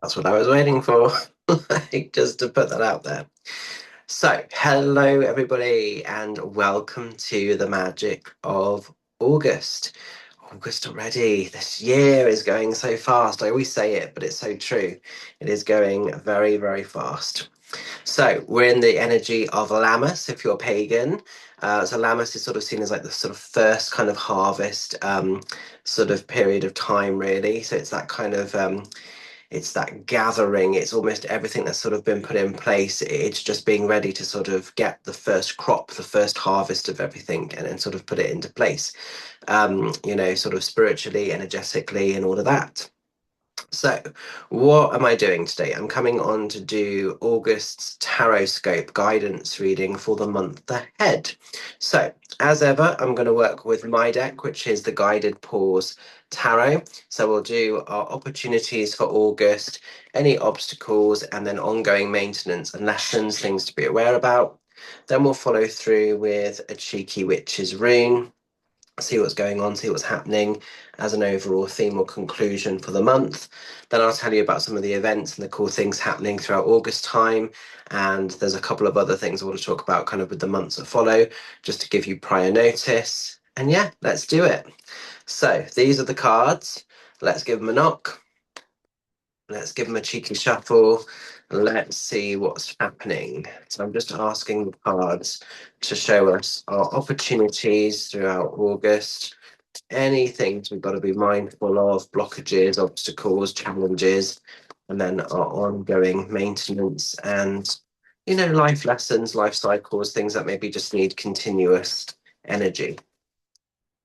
That's what I was waiting for, like, just to put that out there. So, hello everybody, and welcome to the magic of August. August already. This year is going so fast. I always say it, but it's so true. It is going very, very fast. So, we're in the energy of Lammas if you're pagan. So, Lammas is sort of seen as like the sort of first kind of harvest sort of period of time, really. So, it's that gathering, it's almost everything that's sort of been put in place. It's just being ready to sort of get the first crop, the first harvest of everything, and then sort of put it into place, sort of spiritually, energetically, and all of that. So, what am I doing today? I'm coming on to do August's Tarot Scope guidance reading for the month ahead. So, as ever, I'm going to work with my deck, which is the Guided Pause Tarot. So, we'll do our opportunities for August, any obstacles, and then ongoing maintenance and lessons, things to be aware about. Then we'll follow through with a cheeky witch's rune, see what's going on, see what's happening as an overall theme or conclusion for the month. Then I'll tell you about some of the events and the cool things happening throughout August time. And there's a couple of other things I want to talk about kind of with the months that follow, just to give you prior notice. And yeah, let's do it. So these are the cards. Let's give them a knock. Let's give them a cheeky shuffle. Let's see what's happening. So I'm just asking the cards to show us our opportunities throughout August, any things we've got to be mindful of, blockages, obstacles, challenges, and then our ongoing maintenance and, life lessons, life cycles, things that maybe just need continuous energy.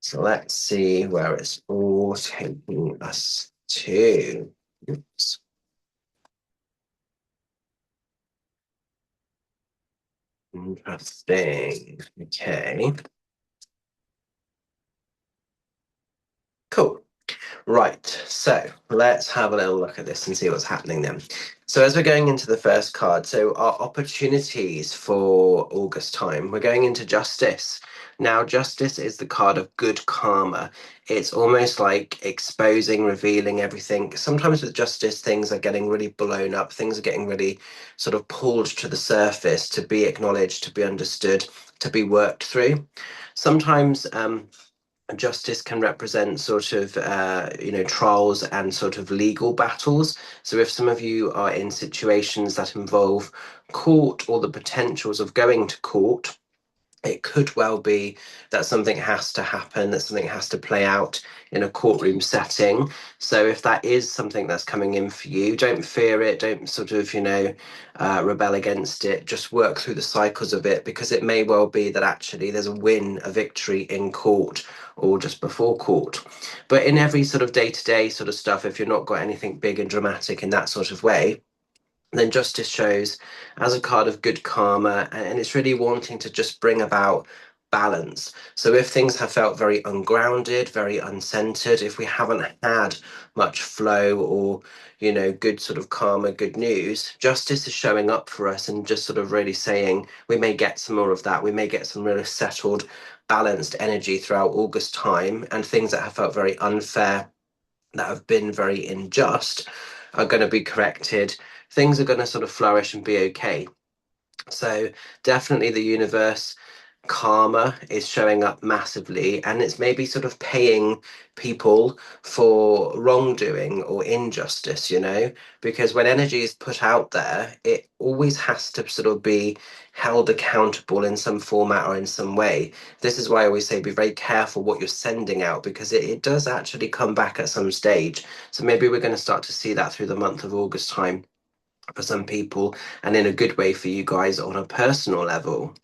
So let's see where it's all taking us to. Oops. Interesting. Okay. Cool. Right, so let's have a little look at this and see what's happening then. So as we're going into the first card, so our opportunities for August time, we're going into justice. Now, justice is the card of good karma. It's almost like exposing, revealing everything. Sometimes with justice, things are getting really blown up. Things are getting really sort of pulled to the surface to be acknowledged, to be understood, to be worked through. Sometimes justice can represent sort of trials and sort of legal battles. So if some of you are in situations that involve court or the potentials of going to court, it could well be that something has to happen, that something has to play out in a courtroom setting. So if that is something that's coming in for you, don't fear it, don't sort of, rebel against it, just work through the cycles of it, because it may well be that actually there's a win, a victory in court or just before court. But in every sort of day-to-day sort of stuff, if you're not got anything big and dramatic in that sort of way, then justice shows as a card of good karma, and it's really wanting to just bring about balance. So if things have felt very ungrounded, very uncentered, if we haven't had much flow or good sort of karma, good news, justice is showing up for us and just sort of really saying we may get some more of that, we may get some really settled, balanced energy throughout August time, and things that have felt very unfair, that have been very unjust, are going to be corrected. Things are going to sort of flourish and be okay. So definitely the universe, karma is showing up massively, and it's maybe sort of paying people for wrongdoing or injustice, because when energy is put out there, it always has to sort of be held accountable in some format or in some way. This is why I always say be very careful what you're sending out, because it does actually come back at some stage. So maybe we're going to start to see that through the month of August time for some people, and in a good way for you guys on a personal level.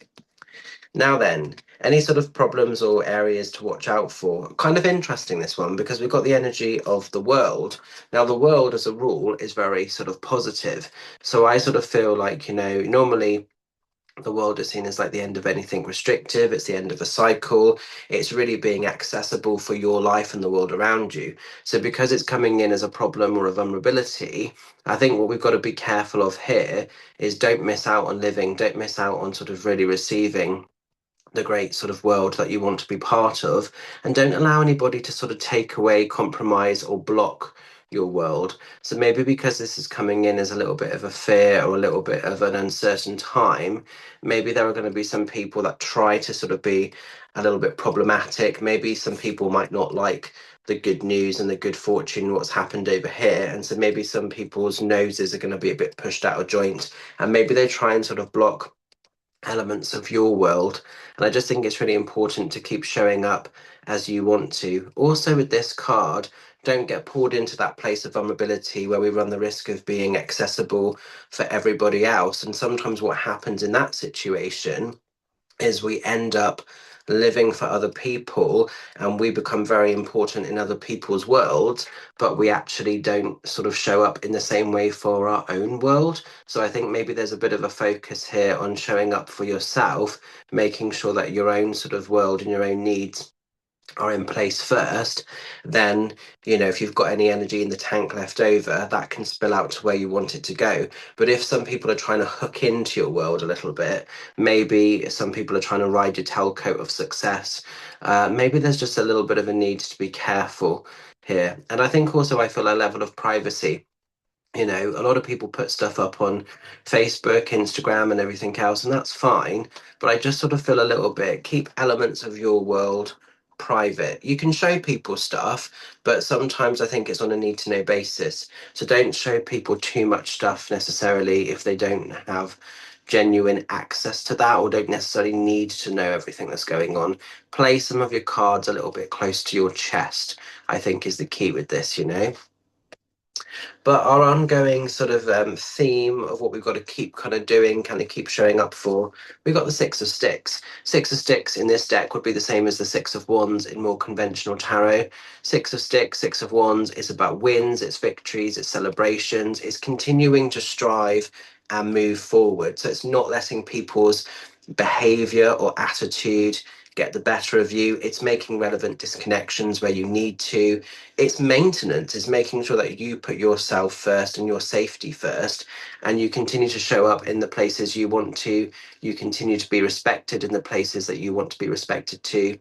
Now then, any sort of problems or areas to watch out for? Kind of interesting, this one, because we've got the energy of the world. Now, the world as a rule is very sort of positive. So I sort of feel like, normally the world is seen as like the end of anything restrictive. It's the end of a cycle. It's really being accessible for your life and the world around you. So because it's coming in as a problem or a vulnerability, I think what we've got to be careful of here is don't miss out on living, don't miss out on sort of really receiving the great sort of world that you want to be part of, and don't allow anybody to sort of take away, compromise, or block your world. So maybe because this is coming in as a little bit of a fear or a little bit of an uncertain time, maybe there are going to be some people that try to sort of be a little bit problematic. Maybe some people might not like the good news and the good fortune, what's happened over here. And so maybe some people's noses are going to be a bit pushed out of joint, and maybe they try and sort of block elements of your world. And I just think it's really important to keep showing up as you want to. Also, with this card, don't get pulled into that place of vulnerability where we run the risk of being accessible for everybody else. And sometimes what happens in that situation is we end up living for other people and we become very important in other people's worlds, but we actually don't sort of show up in the same way for our own world. So I think maybe there's a bit of a focus here on showing up for yourself, making sure that your own sort of world and your own needs are in place first. Then, if you've got any energy in the tank left over, that can spill out to where you want it to go. But if some people are trying to hook into your world a little bit, maybe some people are trying to ride your tailcoat of success, maybe there's just a little bit of a need to be careful here. And I think also I feel a level of privacy. A lot of people put stuff up on Facebook, Instagram, and everything else, and that's fine. But I just sort of feel a little bit keep elements of your world private. You can show people stuff, but sometimes I think it's on a need to know basis. So don't show people too much stuff necessarily if they don't have genuine access to that or don't necessarily need to know everything that's going on. Play some of your cards a little bit close to your chest, I think is the key with this. But our ongoing sort of theme of what we've got to keep kind of doing, kind of keep showing up for, we've got the Six of Sticks. Six of Sticks in this deck would be the same as the Six of Wands in more conventional tarot. Six of Sticks, Six of Wands is about wins, it's victories, it's celebrations, it's continuing to strive and move forward. So it's not letting people's behavior or attitude get the better of you. It's making relevant disconnections where you need to. It's maintenance, it's making sure that you put yourself first and your safety first, and you continue to show up in the places you want to. You continue to be respected in the places that you want to be respected to,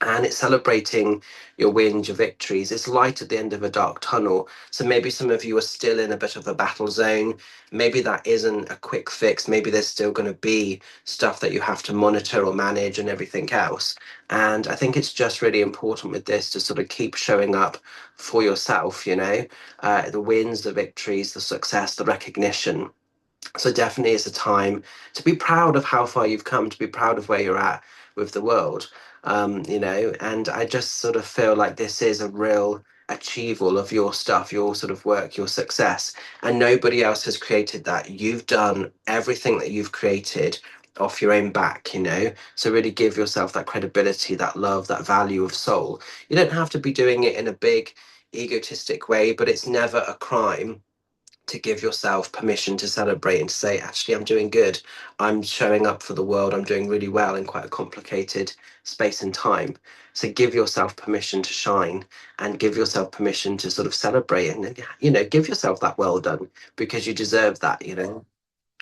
and it's celebrating your wins, your victories. It's light at the end of a dark tunnel. So maybe some of you are still in a bit of a battle zone. Maybe that isn't a quick fix. Maybe there's still going to be stuff that you have to monitor or manage and everything else. And I think it's just really important with this to sort of keep showing up for yourself, the wins, the victories, the success, the recognition. So definitely it's a time to be proud of how far you've come, to be proud of where you're at with the world. And I just sort of feel like this is a real achievable of your stuff, your sort of work, your success, and nobody else has created that. You've done everything that you've created off your own back. So really give yourself that credibility, that love, that value of soul. You don't have to be doing it in a big egotistic way, but it's never a crime to give yourself permission to celebrate and to say, actually, I'm doing good. I'm showing up for the world. I'm doing really well in quite a complicated space and time. So give yourself permission to shine and give yourself permission to sort of celebrate and, give yourself that well done because you deserve that.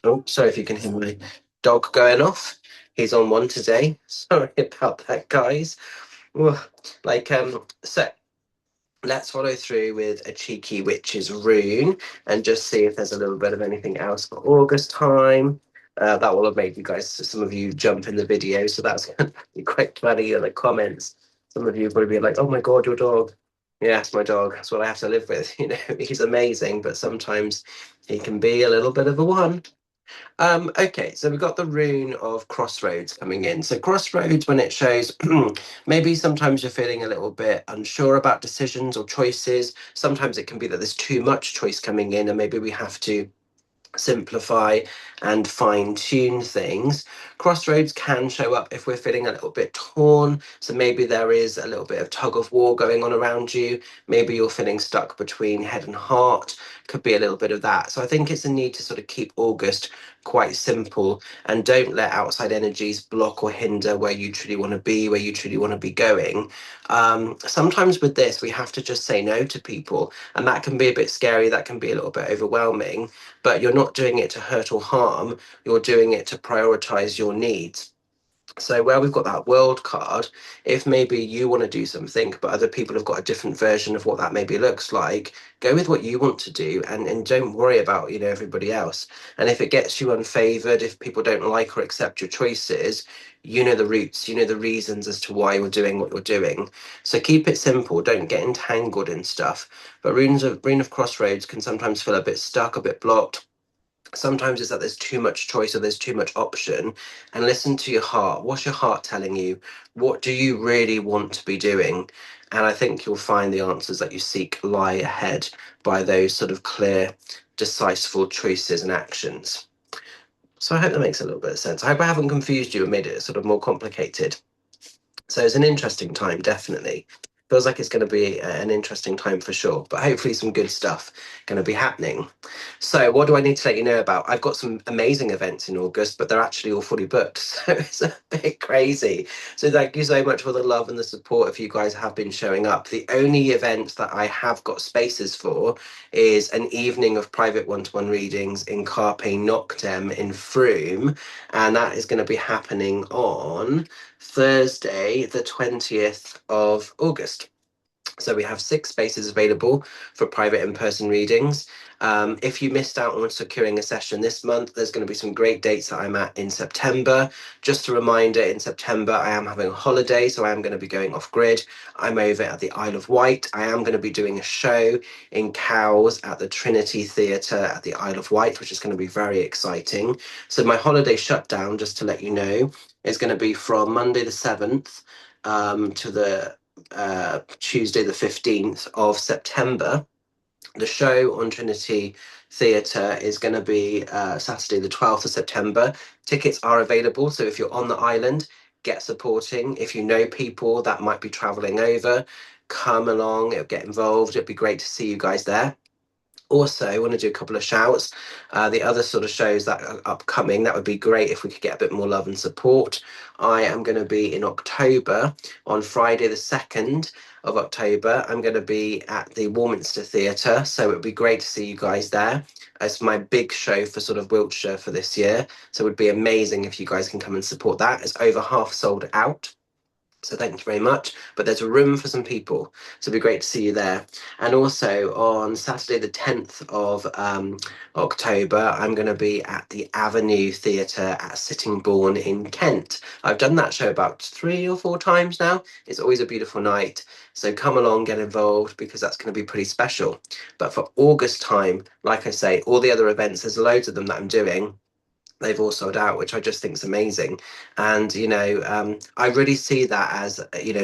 Oh, sorry if you can hear my dog going off. He's on one today. Sorry about that, guys. Ugh. So let's follow through with a cheeky witch's rune and just see if there's a little bit of anything else for August time. That will have made you guys, some of you jump in the video, so that's going to be quite funny in the comments. Some of you will probably be like, oh my God, your dog. Yeah, it's my dog. That's what I have to live with. He's amazing, but sometimes he can be a little bit of a one. Okay, so we've got the rune of crossroads coming in. So crossroads, when it shows, maybe sometimes you're feeling a little bit unsure about decisions or choices. Sometimes it can be that there's too much choice coming in, and maybe we have to simplify and fine tune things. Crossroads can show up if we're feeling a little bit torn. So maybe there is a little bit of tug of war going on around you. Maybe you're feeling stuck between head and heart. Could be a little bit of that. So I think it's a need to sort of keep August quite simple and don't let outside energies block or hinder where you truly want to be, where you truly want to be going. Sometimes with this, we have to just say no to people, and that can be a bit scary. That can be a little bit overwhelming, but you're not doing it to hurt or harm. You're doing it to prioritize your needs. So where we've got that world card, if maybe you want to do something, but other people have got a different version of what that maybe looks like, go with what you want to do, and don't worry about, everybody else. And if it gets you unfavored, if people don't like or accept your choices, you know the roots, you know the reasons as to why you're doing what you're doing. So keep it simple, don't get entangled in stuff. But Rune of Crossroads can sometimes feel a bit stuck, a bit blocked. Sometimes it's that there's too much choice or there's too much option. And listen to your heart. What's your heart telling you? What do you really want to be doing? And I think you'll find the answers that you seek lie ahead by those sort of clear, decisive choices and actions. So I hope that makes a little bit of sense. I hope I haven't confused you and made it sort of more complicated. So it's an interesting time, definitely. Feels like it's going to be an interesting time for sure, but hopefully some good stuff going to be happening. So what do I need to let you know about? I've got some amazing events in August, but they're actually all fully booked. So it's a bit crazy. So thank you so much for the love and the support if you guys have been showing up. The only event that I have got spaces for is an evening of private one-to-one readings in Carpe Noctem in Frome. And that is going to be happening on Thursday, the 20th of August. So we have 6 spaces available for private in-person readings. If you missed out on securing a session this month, there's going to be some great dates that I'm at in September. Just a reminder, in September, I am having a holiday, so I am going to be going off grid. I'm over at the Isle of Wight. I am going to be doing a show in Cowes at the Trinity Theatre at the Isle of Wight, which is going to be very exciting. So my holiday shutdown, just to let you know, is going to be from Monday the 7th to the Tuesday, the 15th of September. The show on Trinity Theatre is going to be Saturday, the 12th of September. Tickets are available, so if you're on the island, get supporting. If you know people that might be travelling over, come along, get involved. It'd be great to see you guys there. Also, I want to do a couple of shouts. The other sort of shows that are upcoming, that would be great if we could get a bit more love and support. I am going to be in October, on Friday the 2nd of October. I'm going to be at the Warminster Theatre, so it would be great to see you guys there. It's my big show for sort of Wiltshire for this year, so it would be amazing if you guys can come and support that. It's over half sold out. So thank you very much. But there's a room for some people. So it'd be great to see you there. And also on Saturday, the 10th of October, I'm going to be at the Avenue Theatre at Sittingbourne in Kent. I've done that show about 3 or 4 times now. It's always a beautiful night. So come along, get involved, because that's going to be pretty special. But for August time, like I say, all the other events, there's loads of them that I'm doing. They've all sold out, which I just think is amazing. And, I really see that as,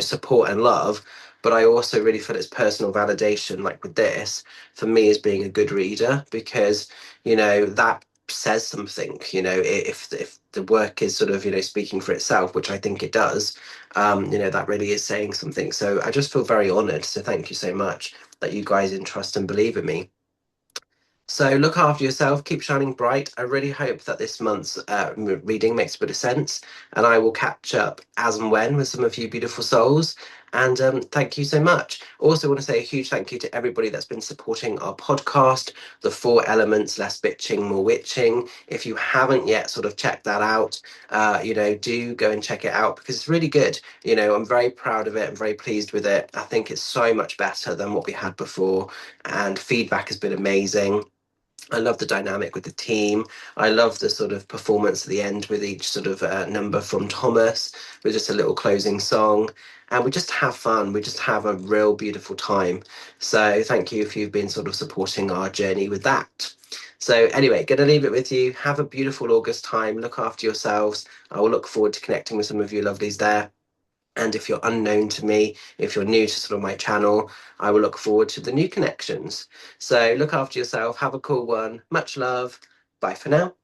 support and love. But I also really feel it's personal validation, like with this, for me as being a good reader, because, that says something, if the work is sort of, speaking for itself, which I think it does, that really is saying something. So I just feel very honored. So thank you so much that you guys entrust and believe in me. So look after yourself, keep shining bright. I really hope that this month's reading makes a bit of sense, and I will catch up as and when with some of you beautiful souls. And thank you so much. Also, want to say a huge thank you to everybody that's been supporting our podcast, The 4 Elements, Less Bitching, More Witching. If you haven't yet sort of checked that out, do go and check it out because it's really good. I'm very proud of it. I'm very pleased with it. I think it's so much better than what we had before, and feedback has been amazing. I love the dynamic with the team. I love the sort of performance at the end with each sort of number from Thomas, with just a little closing song. And we just have fun. We just have a real beautiful time. So thank you if you've been sort of supporting our journey with that. So anyway, going to leave it with you. Have a beautiful August time. Look after yourselves. I will look forward to connecting with some of you lovelies there. And if you're unknown to me, if you're new to sort of my channel, I will look forward to the new connections. So look after yourself. Have a cool one. Much love. Bye for now.